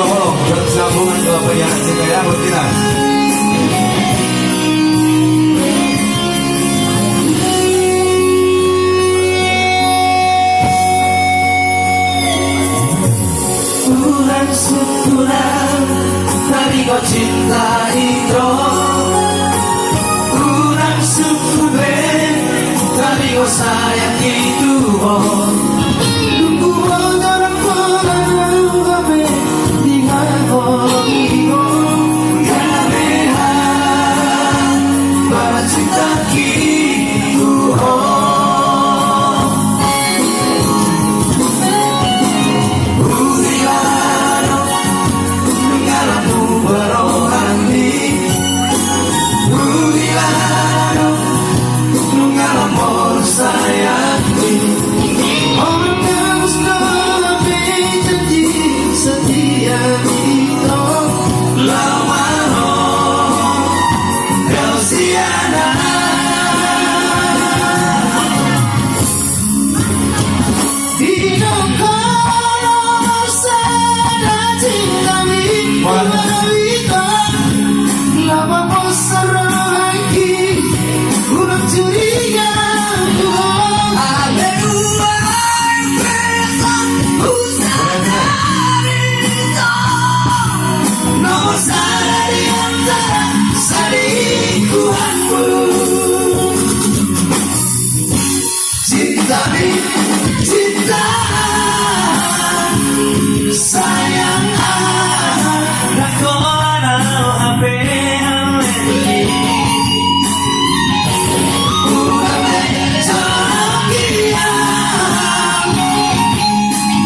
bolong bersambungan ke perjalanan cinta ya buat kita. Bulan syukuran tadi kau cinta itu. Bulan syukuran tadi kau sayang itu. Nunggu orang orang kami dengan kau karehan pada cinta kita.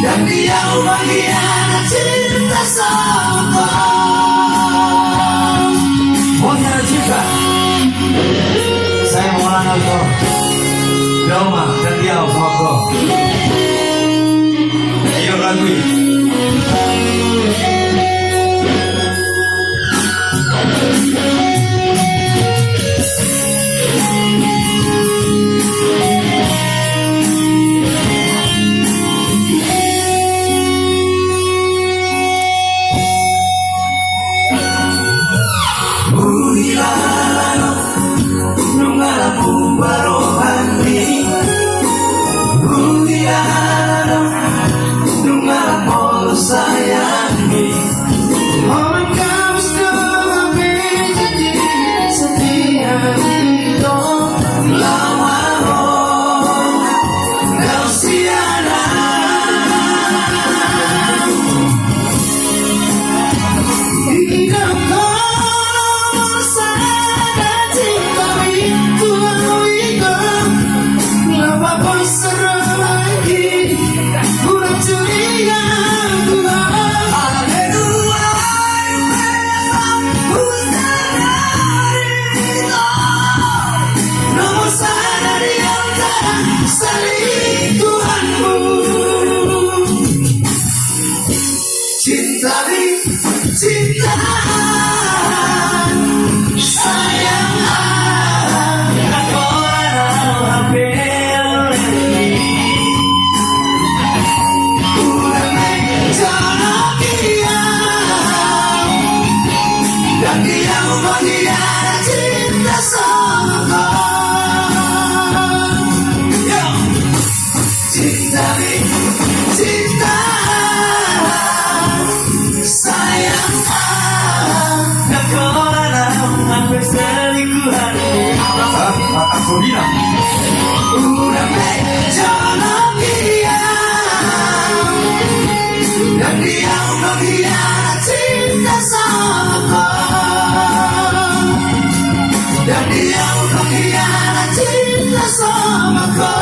Dan dia bahagia cinta sama Maunya cinta. Saya mengulang itu Dauma dan dia sama kau. Ayo lagu ini. Cinta sayang aku dan dia bahagia cinta sama cinta cinta sayang udah mencolok dia dan dia bahagia cinta sama dan dia bahagia cinta sama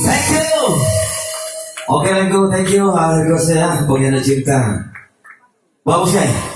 Thank you. Oke, thank you. Hari saya bagian cinta. Bagus ya.